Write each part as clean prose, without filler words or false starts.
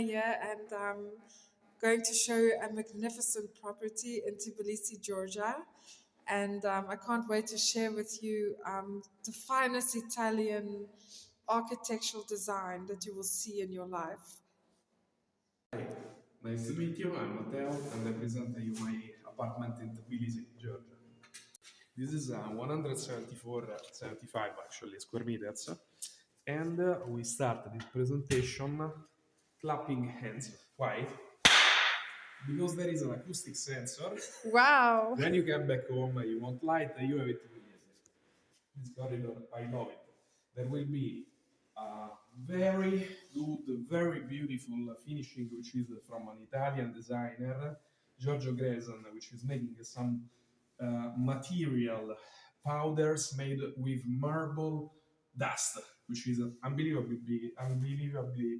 here, and I'm going to show you a magnificent property in Tbilisi, Georgia. And I can't wait to share with you the finest Italian architectural design that you will see in your life. Hi, nice to meet you. I'm Matteo and I present you my apartment in Tbilisi, Georgia. This is 174, 75 actually square meters, and we start this presentation clapping hands. Why? Because there is an acoustic sensor. Wow! When you come back home, you want light, you have it immediately. This corridor, I love it. There will be a very good, very beautiful finishing, which is from an Italian designer, Giorgio Greson, which is making some material powders made with marble dust, which is unbelievably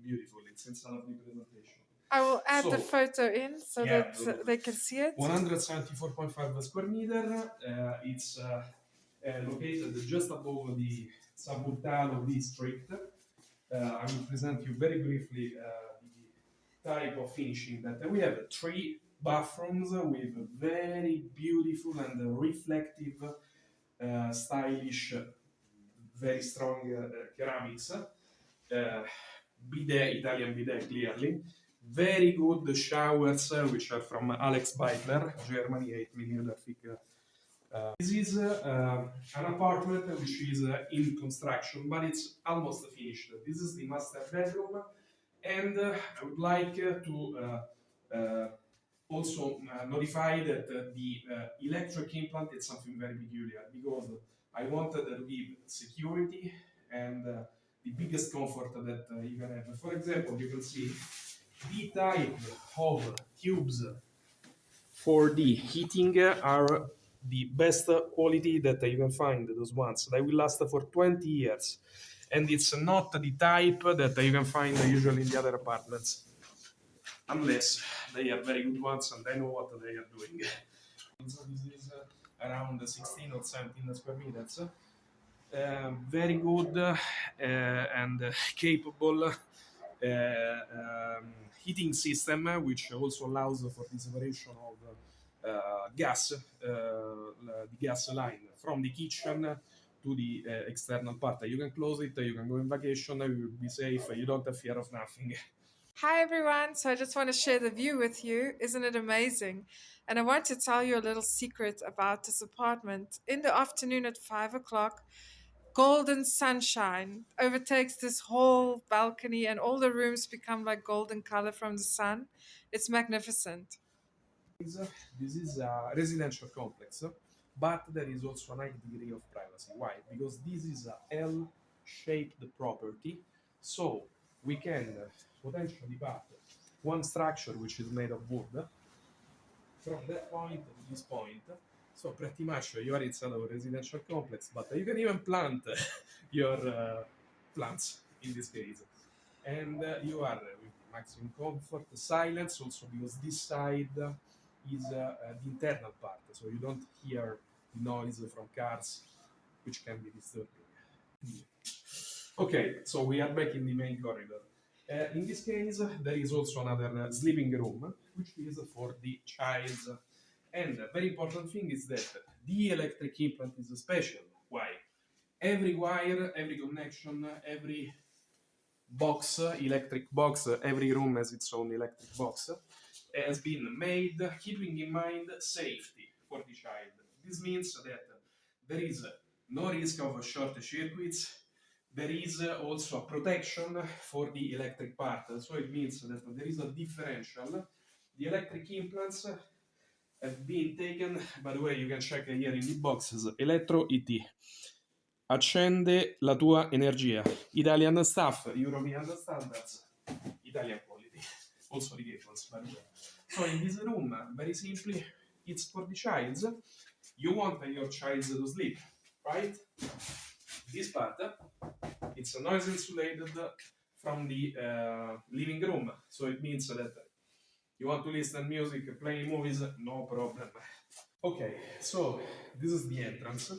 beautiful. It's inside of the presentation. I will add the So, photo in so yeah, that they can see it. 174.5 square meter. It's located just above the Sabutalo district. I will present you very briefly the type of finishing that we have. Three bathrooms with very beautiful and reflective, stylish, very strong ceramics. Bidet, Italian bidet, clearly. Very good showers, which are from Alex Beitler, Germany, 8 millimeter thick. This is an apartment which is in construction, but it's almost finished. This is the master bedroom, and I would like to also notify that the electric implant is something very peculiar because I wanted to give security and the biggest comfort that you can have. For example, you can see the type of tubes for the heating are the best quality that you can find. Those ones they will last for 20 years, and it's not the type that you can find usually in the other apartments, unless they are very good ones and they know what they are doing. So this is around 16 or 17 square meters. Very good and capable heating system, which also allows for the separation of gas, the gas line from the kitchen to the external part. You can close it, you can go in vacation, you will be safe, you don't have fear of nothing. Hi everyone, so I just want to share the view with you. Isn't it amazing? And I want to tell you a little secret about this apartment. In the afternoon at 5 o'clock, golden sunshine overtakes this whole balcony, and all the rooms become like golden color from the sun. It's magnificent. This is a residential complex, but there is also a high degree of privacy. Why? Because this is a L-shaped property, so we can potentially pass one structure which is made of wood from that point to this point. So pretty much you are inside of a residential complex, but you can even plant your plants in this case, and you are with maximum comfort, silence also because this side is the internal part, so you don't hear noise from cars, which can be disturbing. Okay, so we are back in the main corridor. In this case, there is also another sleeping room, which is for the child. And a very important thing is that the electric implant is special. Why? Every wire, every connection, every box, electric box, every room has its own electric box, has been made keeping in mind safety for the child. This means that there is no risk of short circuits. There is also a protection for the electric part, so it means that there is a differential. The electric implants have been taken, by the way, you can check here in the boxes, Electro ET. Accende la tua energia. Italian stuff, European standards, Italian quality. Also the cables, by the way. So in this room, very simply, it's for the child. You want your child to sleep, right? This part, it's noise insulated from the living room, so it means that you want to listen music, play movies, no problem. Okay, so this is the entrance,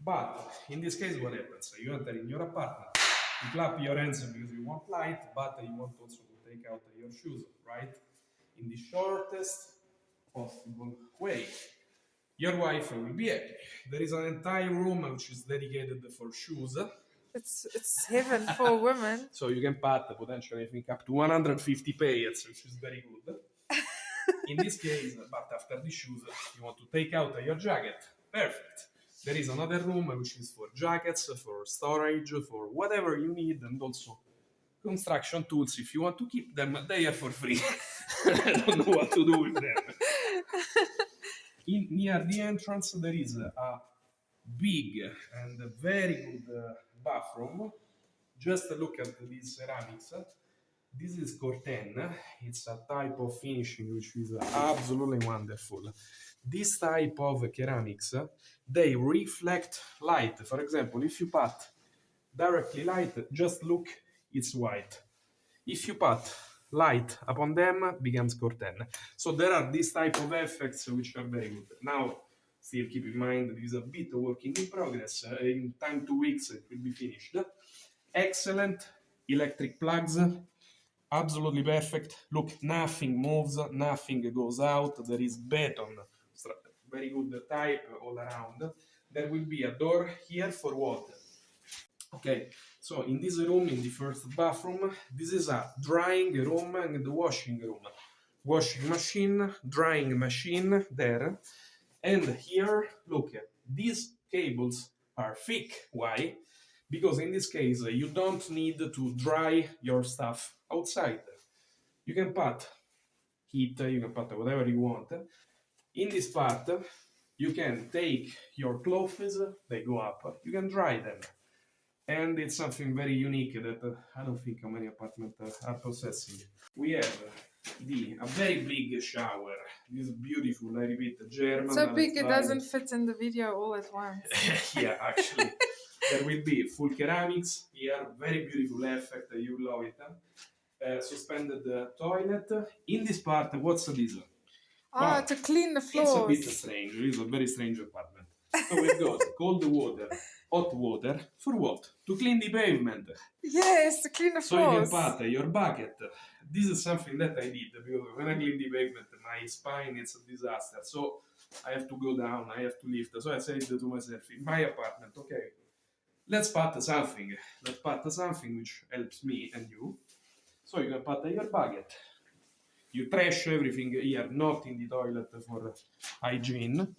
but in this case, what happens? You enter in your apartment, you clap your hands because you want light, but you want also to take out your shoes, right? In the shortest possible way. Your wife will be happy. There is an entire room which is dedicated for shoes. It's heaven for women. So you can pat potentially, I think, up to 150 pairs, which is very good. In this case, but after the shoes, you want to take out your jacket. Perfect. There is another room which is for jackets, for storage, for whatever you need, and also construction tools. If you want to keep them, they are for free. I don't know what to do with them. Near the entrance, there is a big and very good bathroom. Just look at these ceramics. This is Corten. It's a type of finishing which is absolutely wonderful. This type of ceramics, they reflect light. For example, if you pat directly light, just look, it's white. If you put light upon them, becomes Corten. So there are these type of effects which are very good. Now, still keep in mind this is a bit of working in progress. In time 2 weeks it will be finished. Excellent electric plugs, absolutely perfect. Look, nothing moves, nothing goes out. There is beton, very good type all around. There will be a door here for water. Okay, so in this room, in the first bathroom, this is a drying room and the washing room. Washing machine, drying machine there. And here, look, these cables are thick. Why? Because in this case, you don't need to dry your stuff outside. You can put heat, you can put whatever you want. In this part, you can take your clothes, they go up, you can dry them, and it's something very unique that I don't think how many apartments are possessing. We have a very big shower. This is beautiful. I repeat, German. So big it style. doesn't fit in the video all at once. Yeah, actually, there will be full ceramics here. Very beautiful effect. You love it. Suspended toilet. In this part, what's this? Ah, But to clean the it's a bit floors. strange. It's a very strange apartment. So we've got cold water, hot water. For what? To clean the pavement. Yes, to clean the So you can floors. put your bucket. This is something that I did because when I clean the pavement, my spine is a disaster. So I have to go down, I have to lift. So I said to myself, in my apartment, okay, let's put something. Let's put something which helps me and you. So you can put your bucket. You trash everything here, not in the toilet for hygiene.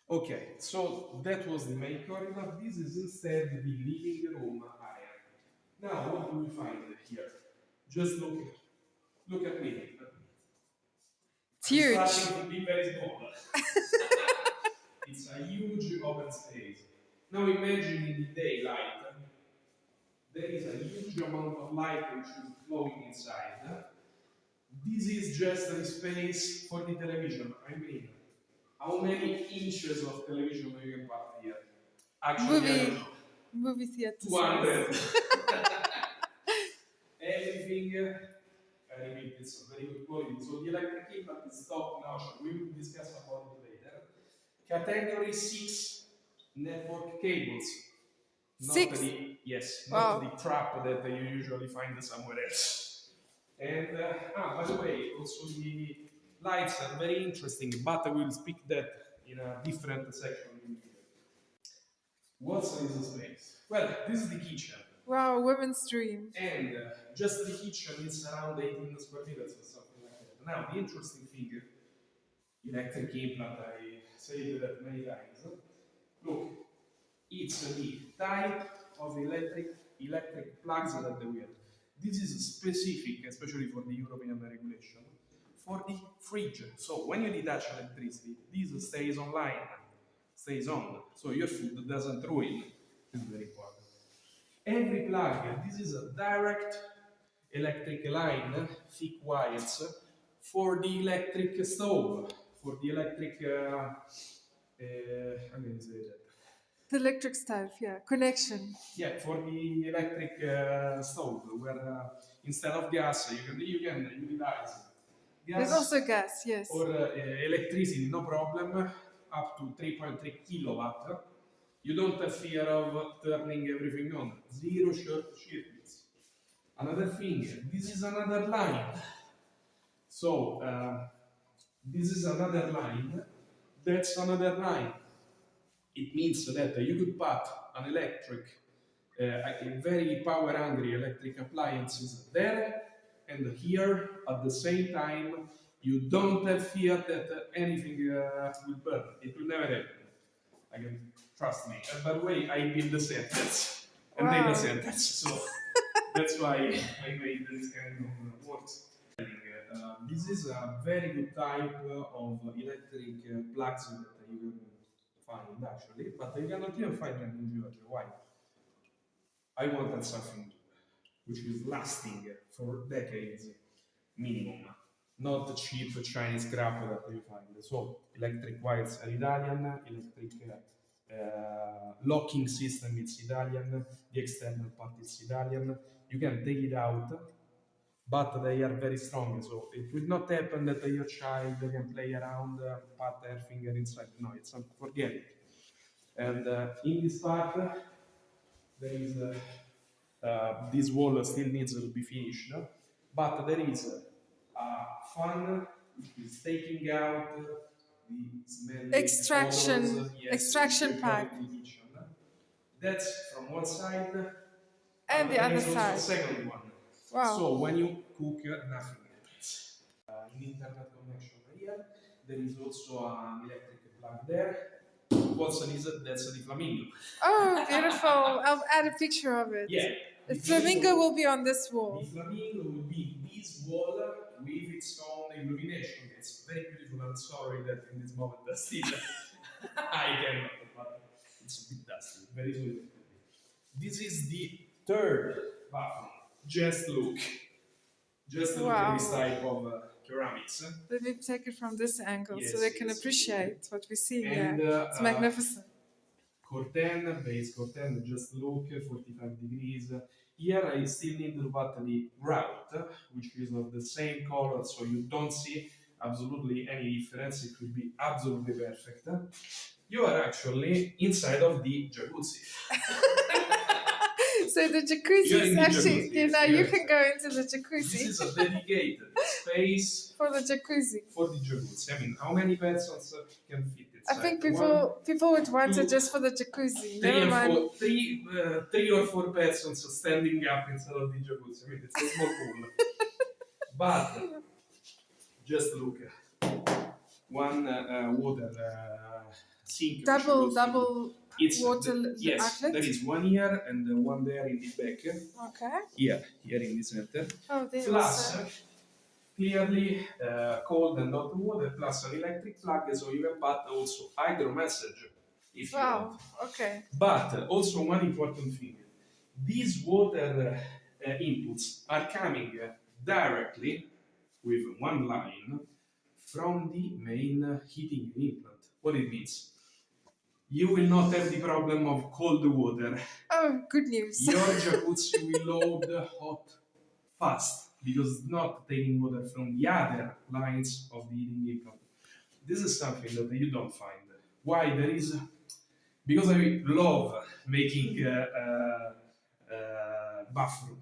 Okay, so that was the main corridor. This is instead the living room area. Now, what do we find here? Just look at me. It's I'm huge. starting to be very small. It's a huge open space. Now imagine in the daylight, there is a huge amount of light which is flowing inside. This is just a space for the television. I mean, how many inches of television do you can put here? Actually, I don't Movie know. movie theater size. 200. Everything, I repeat, it's a very good quality. So the electric impact is top notch. We will discuss about it later. Category 6 network cables. Not Six. the, yes, not the Wow. trap that you usually find somewhere else. And by the way, also the lights are very interesting, but I will speak that in a different section in the video. What's in this space? Well, this is the kitchen. Wow, women's dream. And just the kitchen is around 18 square meters or something like that. Now, the interesting thing, electric implant, I said that many times. Look, it's the type of electric plugs that we have. This is specific, especially for the European regulation, for the fridge. So when you detach electricity, this stays online, stays on, so your food doesn't ruin. This is very important. Every plug, this is a direct electric line, thick wires, for the electric stove, for the electric, how can I say that? The electric stove, yeah. Connection. Yeah, for the electric stove, where instead of gas, you can utilize There's gas also gas, yes. or electricity, no problem, up to 3.3 kilowatt. You don't have fear of turning everything on. Zero short circuits. Another thing, this is another line. So this is another line. That's another line. It means that you could put an electric, a very power hungry electric appliances there and here at the same time. You don't have fear that anything will burn. It will never happen. I can trust me. And by the way, I build the centers and data Wow. centers, so that's why I made this kind of works. This is a very good type of electric plugs that you can find actually, but you cannot even find them in Georgia. Why? I wanted something which is lasting for decades minimum, not cheap Chinese crap that you find. So electric wires are Italian, electric locking system is Italian, the external part is Italian. You can take it out, but they are very strong, so it will not happen that your child can play around, put their finger inside. No, it's not, forget it. And in this part, there is this wall still needs to be finished, but there is a fan which is taking out the smelly Extraction, odors, yes, which extraction you have pipe. in the kitchen. That's from one side, And and the there other is also a side. second one. Wow. So when you cook, nothing happens. In internet connection here, there is also an electric plug there. What's an is that's the flamingo. Oh, beautiful. I'll add a picture of it. Yeah, The flamingo will be on this the wall. flamingo will be this wall with its own illumination. It's very beautiful. I'm sorry that in this moment still I cannot, but it's a bit dusty. Very sweet. This is the third bathroom. Just look. Just look at this Wow. type of ceramics. Let me take it from this angle so Yes, they can yes. appreciate what we see And here. It's magnificent. curtain, base curtain, just look, 45 degrees. Here I still need to put the grout, which is of the same color, so you don't see absolutely any difference. It will be absolutely perfect. You are actually inside of the jacuzzi. So the You're jacuzzi in is the actually, jacuzzi, you yes, know, you're you can go into the This jacuzzi is a dedicated space for the jacuzzi. for the jacuzzi. I mean, how many persons can fit I inside? think One, people would want two, it just for the jacuzzi. three, Never and mind. four, three or four persons standing up inside of the jacuzzi. I mean, it's a small pool. But just look, one water sink. which Double, goes to- double It's water yes, outlet. there is one here and one there in the back. Okay. Here in the center. Oh, there Plus, also. clearly cold and hot water plus an electric plug, so you can put also hydro massage if you want. Wow. Okay. But also one important thing, these water inputs are coming directly with one line from the main heating implant. What it means? You will not have the problem of cold water. Oh, good news. Your jacuzzi will load hot fast because it's not taking water from the other lines of the heating implant. This is something that you don't find. Why? There is because I love making bathroom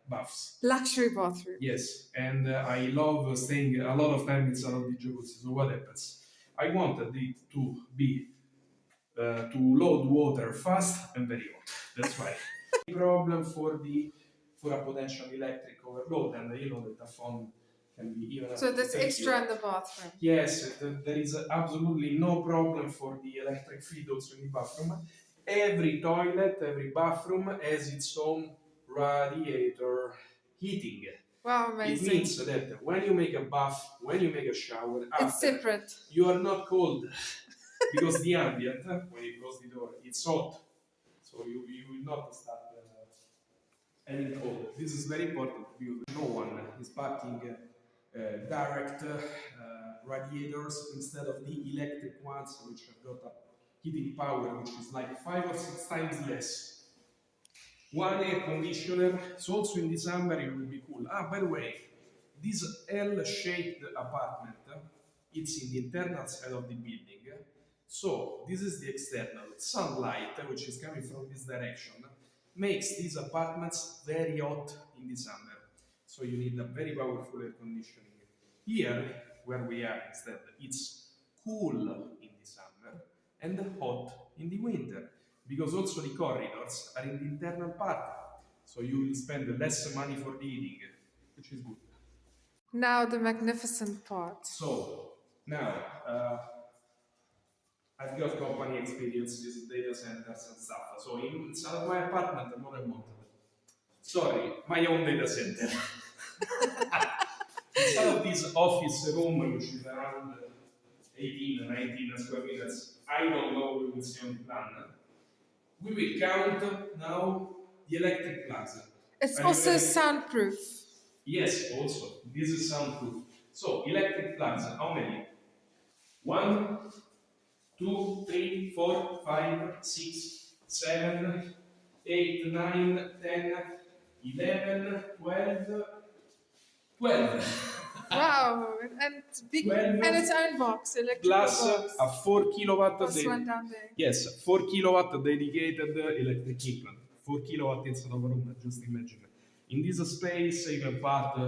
baths. Luxury bathroom. Yes, and I love staying a lot of time inside of the jacuzzi. So what happens? I wanted it to be to load water fast and very hot. That's why. Problem for a potential electric overload, and you know that a phone can be even. So that's up to extra 30. in the bathroom. Yes, there is absolutely no problem for the electric feed also in the bathroom. Every toilet, every bathroom has its own radiator heating. Wow, It amazing. means that when you make a bath, when you make a shower, It's after, separate. you are not cold because the ambient, when you close the door, it's hot. So you will not start any cold. This is very important because no one is putting direct radiators instead of the electric ones, which have got a heating power which is like 5 or 6 times less. One air conditioner, so also in December it will be cool. Ah, by the way, this L-shaped apartment, it's in the internal side of the building. So this is the external sunlight, which is coming from this direction, makes these apartments very hot in the summer. So you need a very powerful air conditioning. Here, where we are instead, it's cool in the summer and hot in the winter because also the corridors are in the internal part. So you will spend less money for the heating, which is good. Now the magnificent part. So now I've got company experience with data centers and stuff. So inside of my apartment, I'm not a month. Sorry, my own data center. Instead of this office room, which is around 18, 19 square meters, I don't know, we will see on the plan. We will count now the electric plugs. It's Are you also ready? soundproof. Yes, also. This is soundproof. So, electric plugs, how many? One, two, three, four, five, six, seven, 8, 9, 10, 11, 12, 12. Wow, and big, and 12 its own box, electrical plus box. a 4 kilowatt Plus one down there. yes, 4 kilowatt dedicated electric implant. 4 kilowatt inside of a room, just imagine. In this space, you can part,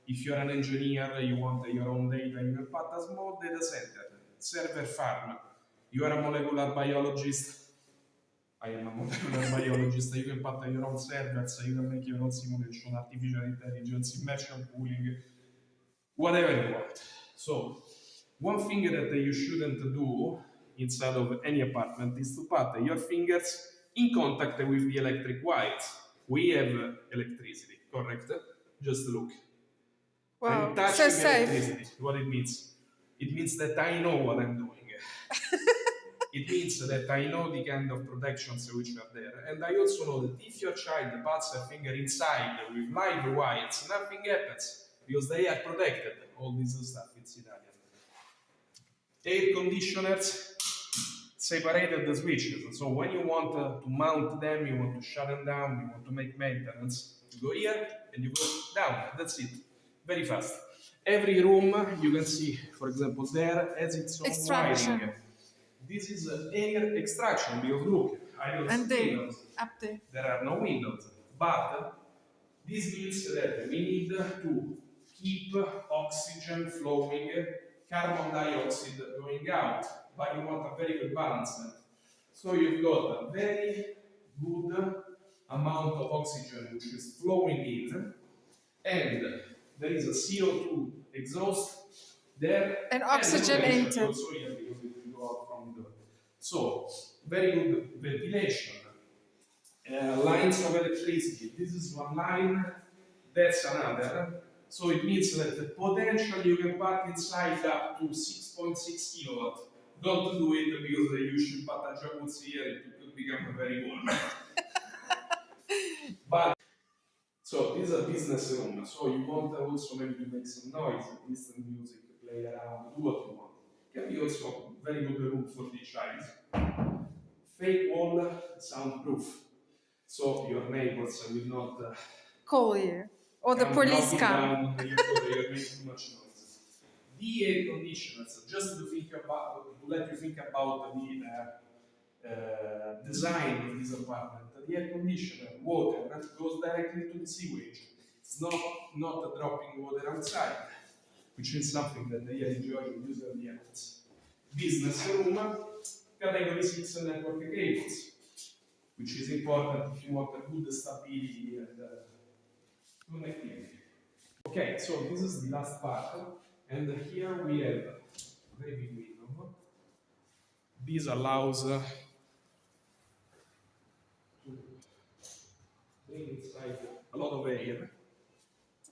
if you're an engineer, you want your own data, you can part a small data center, server farm. You are a molecular biologist, I am a molecular biologist, you can part your own servers, you can make your own simulation, artificial intelligence, immersion cooling, whatever you want. So, one thing that you shouldn't do inside of any apartment is to put your fingers in contact with the electric wires. We have electricity, correct? Just look. I'm Wow, so touching the safe. electricity. What it means? It means that I know what I'm doing. It means that I know the kind of protections which are there. And I also know that if your child puts a finger inside with live wires, nothing happens because they are protected. All this stuff, it's Italian. Air conditioners separated the switches. So when you want to mount them, you want to shut them down, you want to make maintenance, you go here and you go down. That's it. Very fast. Every room you can see, for example, there has its own Extraction. wiring. This is air extraction because look, I don't And see there, windows. up there. There are no windows. But this means that we need to keep oxygen flowing, carbon dioxide going out, but you want a very good balance. So you've got a very good amount of oxygen which is flowing in, and there is a CO2 exhaust there, And and oxygen ventilation entered. also here because it will go out from the door. So very good ventilation. Lines of electricity. This is one line, that's another. So it means that the potential you can pack inside up to 6.6 kilowatt. Don't do it because you should put a jacuzzi here, it will become very warm. But so this is a business room. So you want also maybe to make some noise, listen to music, play around, do what you want. Can be also very good room for the child. Fake wall, soundproof. So your neighbors will not Call you. Or the come police knocking come. down your door, you're making too much noise. The air conditioners, just to think about, to let you think about the design of this apartment. The air conditioner, water, that goes directly to the sewage. It's not dropping water outside, which is something that they enjoy using the elements. Business room, category 6 network cables, which is important if you want a good stability and connectivity. Okay, so this is the last part, and here we have a very big window. This allows to bring inside a lot of air,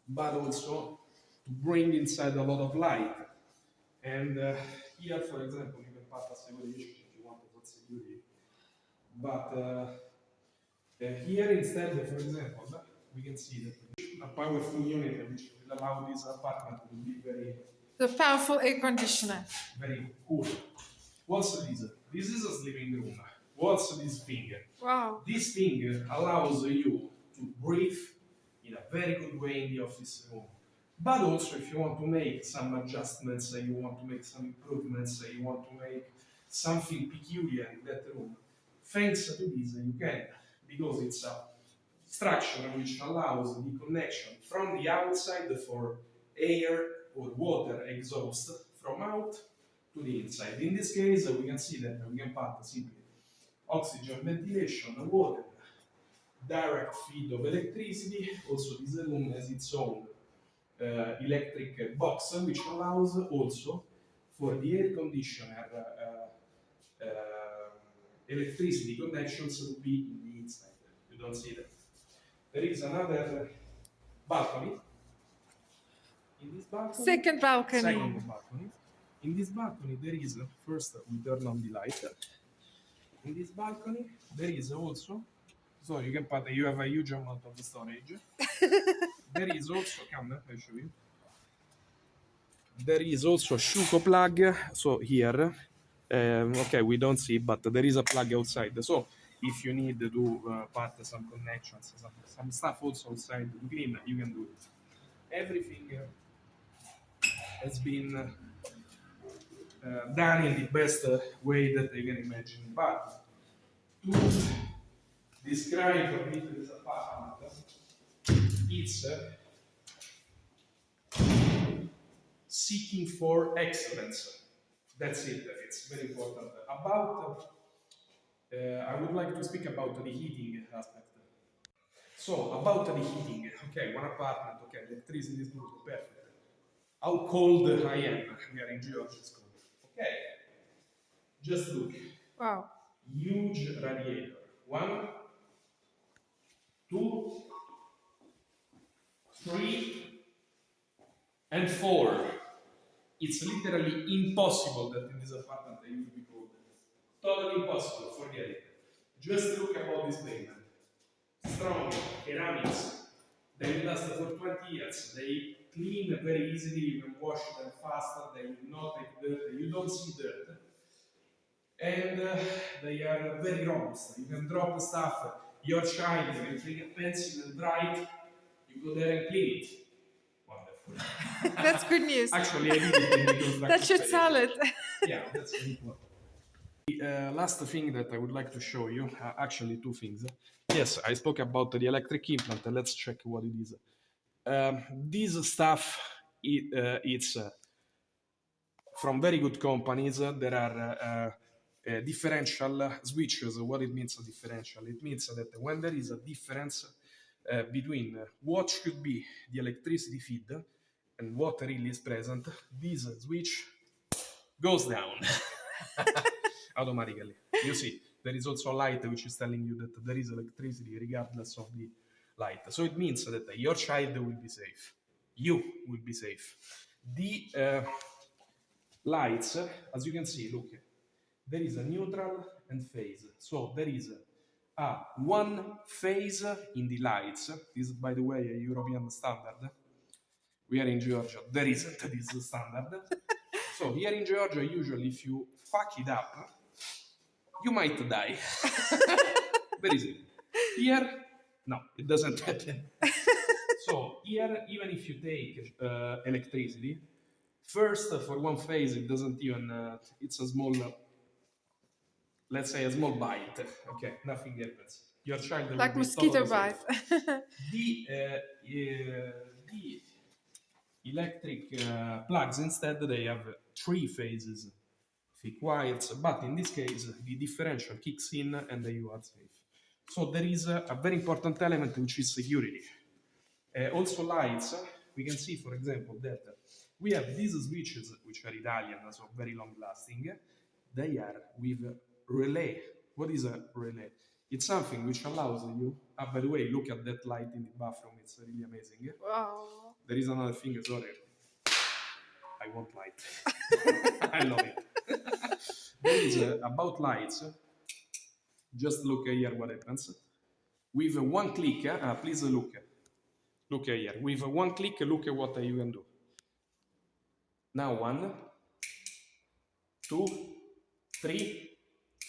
but also to bring inside a lot of light. And here, for example, you can put a simulation if you want to put security. But here instead, for example, we can see that a powerful unit which will allow this apartment to be very, The powerful air conditioner. very cool. What's this? This is a sleeping room. What's this thing? Wow. This thing allows you to breathe in a very good way in the office room. But also, if you want to make some adjustments, you want to make some improvements, you want to make something peculiar in that room, thanks to this, you can, because it's a structure which allows the connection from the outside for air or water exhaust from out to the inside. In this case, we can see that we can put simply oxygen ventilation, water, direct feed of electricity. Also, this room has its own electric box, which allows also for the air conditioner electricity connections to be in the inside. You don't see that. There is another balcony. In this balcony, Second balcony. second balcony. In this balcony, there is first we turn on the light. In this balcony, there is also, so you can put, you have a huge amount of storage. There is also, come, I show you. There is also Shuko plug. So here, okay, we don't see, but there is a plug outside. So if you need to put some connections, some stuff also outside to clean, you can do it. Everything has been done in the best way that you can imagine. But to describe this apartment, it's seeking for excellence. That's it. It's very important. About, I would like to speak about the heating aspect. So about the heating, okay, one apartment, okay, electricity is good, perfect. How cold I am? We are in Georgia, it's cold. Okay, just look. Wow. Huge radiator. One, two, three, and four. It's literally impossible that in this apartment I will be cold. Totally impossible, forget it. Just look about this pavement. Strong ceramics. They last for 20 years. They clean very easily. You can wash them faster. They will not take dirt. You don't see dirt. And they are very robust. You can drop stuff. Your child can take a pencil and dry it. You go there and clean it. Wonderful. That's good news. Actually, I did it in the construction That should sell it. Yeah, that's very important. The last thing that I would like to show you, actually two things. Yes, I spoke about the electric implant. Let's check what it is. This stuff, it's from very good companies. There are differential switches. What it means, a differential? It means that when there is a difference between what should be the electricity feed and what really is present, this switch goes down automatically. You see, there is also a light which is telling you that there is electricity regardless of the light. So it means that your child will be safe. You will be safe. The lights, as you can see, look, there is a neutral and phase. So there is a one phase in the lights. This is, by the way, a European standard. We are in Georgia. There isn't this standard. So here in Georgia, usually if you fuck it up, you might die. Very simple. Here, no, it doesn't happen. So here, even if you take electricity, first for one phase, it doesn't even. It's a small, let's say, a small bite. Okay, nothing happens. Your child will Like be mosquito totally bite. safe. The electric plugs instead they have three phases, thick wires, but in this case the differential kicks in and you are safe. So there is a very important element which is security. Also lights, we can see for example that we have these switches which are Italian, so very long lasting. They are with relay. What is a relay? It's something which allows you, by the way, look at that light in the bathroom, it's really amazing. Wow. There is another thing, sorry. I want light. I love it. There is about lights. Just look here what happens. With one click, please look. Look here. With one click, look at what you can do. Now one, two, three,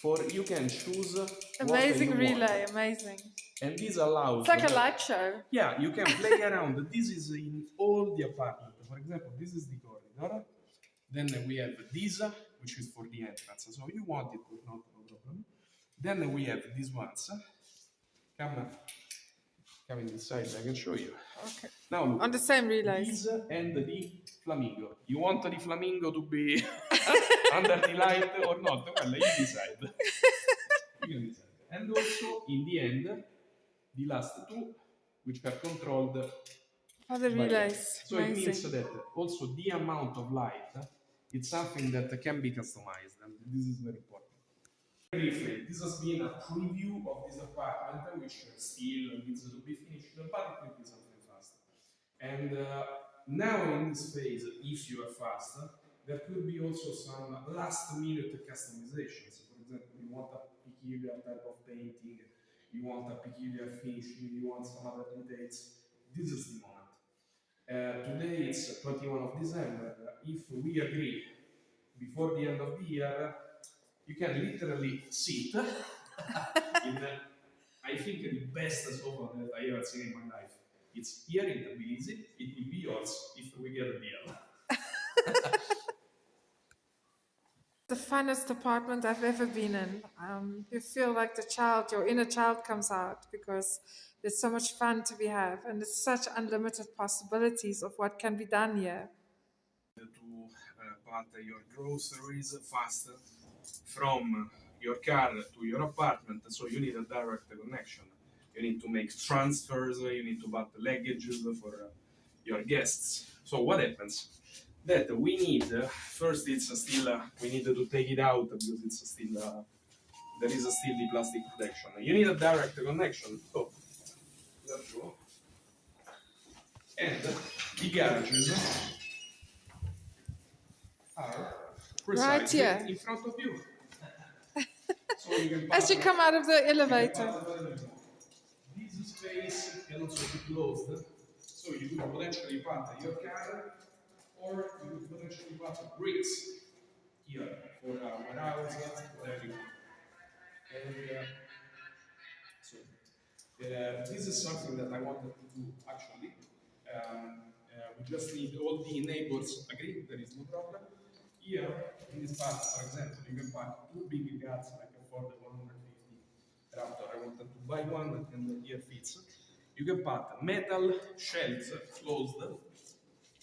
four. You can choose Amazing what you relay, want. amazing. And this allows. It's like a light show. Yeah, you can play around. This is in all the apartment. For example, this is the corridor. Then we have this, which is for the entrance. So you want it, not no problem. Then we have these ones. Come Coming this side, I can show you. Okay. Now On look, the same relays. this and the flamingo. You want the flamingo to be under the light or not? Well, you decide. You can decide. And also, in the end, the last two, which are controlled Oh, the by air. relays. So it means Amazing. that also the amount of light, it's something that can be customized, and this is very important. Briefly, this has been a preview of this apartment, which still needs to be finished, but it will be something fast. And now in this phase, if you are fast, there could be also some last minute customizations. For example, you want a peculiar type of painting, you want a peculiar finishing, you want some other details. This is the moment. Today it's 21 of December. If we agree before the end of the year, you can literally sit in, I think, the best sofa that I ever seen in my life. It's here in Tbilisi. It will be yours if we get a deal. The funnest apartment I've ever been in. You feel like the child, your inner child comes out because there's so much fun to be had, and there's such unlimited possibilities of what can be done here. To buy your groceries faster from your car to your apartment, so you need a direct connection. You need to make transfers, you need to buy the luggages for your guests. So what happens? That we need first it's still we need to take it out because it's still there is still the plastic protection. You need a direct connection. So let's go. And the garages are Right precisely here, in front of you. So you can as park, you come out of the you can elevator. park wherever you want. This space can also be closed, so you could potentially park your car, or you could potentially park bricks here for a warehouse, whatever you want. And so this is something that I wanted to do actually. We just need all the neighbors agree, there is no problem. Here, in this part, for example, you can park two big cars like a Ford 150 Raptor. I wanted to buy one and here fits. You can park metal shelves closed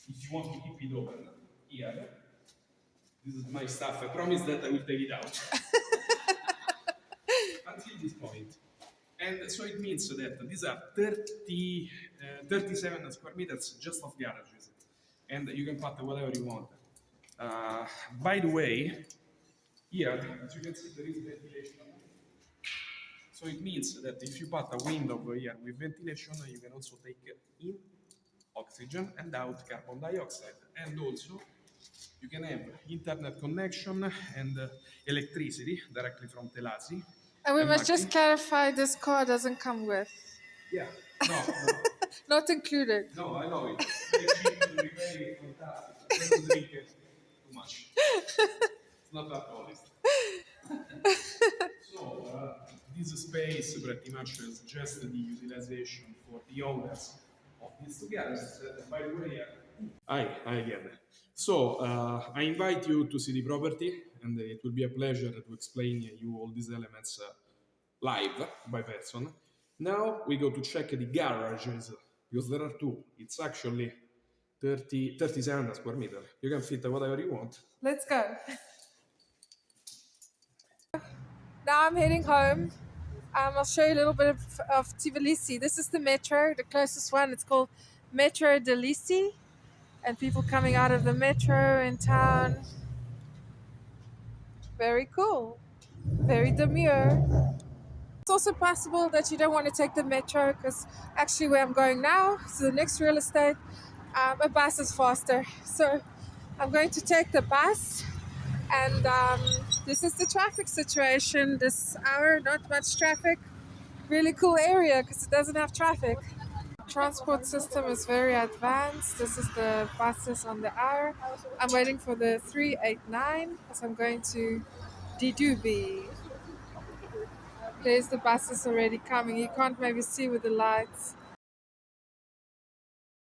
if you want to keep it open. Here, this is my stuff. I promise that I will take it out until this point. And so it means that these are 37 square meters just of garages. And you can put whatever you want. By the way, here, as you can see, there is ventilation. So it means that if you put a window here with ventilation, you can also take in oxygen and out carbon dioxide. And also, you can have internet connection and electricity directly from Tbilisi. And we And must just luckily, clarify this car doesn't come with. yeah, no, Not included. no, I love it. Very cheap, very fantastic. Don't drink it too much. It's not alcoholist. So this space pretty much is just the utilization for the owners of these two garages. By the way, hi again. So I invite you to see the property, and it will be a pleasure to explain you all these elements live by person. Now we go to check the garages because there are two. It's actually 37 square meter. You can fit whatever you want. Let's go. Now I'm heading home. I'll show you a little bit of Tbilisi. This is the metro, the closest one. It's called Metro Tbilisi. And people coming out of the metro in town. Very cool. Very demure. It's also possible that you don't want to take the metro because actually where I'm going now, so the next real estate, a bus is faster. So I'm going to take the bus, and this is the traffic situation this hour. Not much traffic. Really cool area because it doesn't have traffic. Transport system is very advanced. This is the buses on the hour. I'm waiting for the 389 as I'm going to Didubi. There's the buses already coming. You can't maybe see with the lights.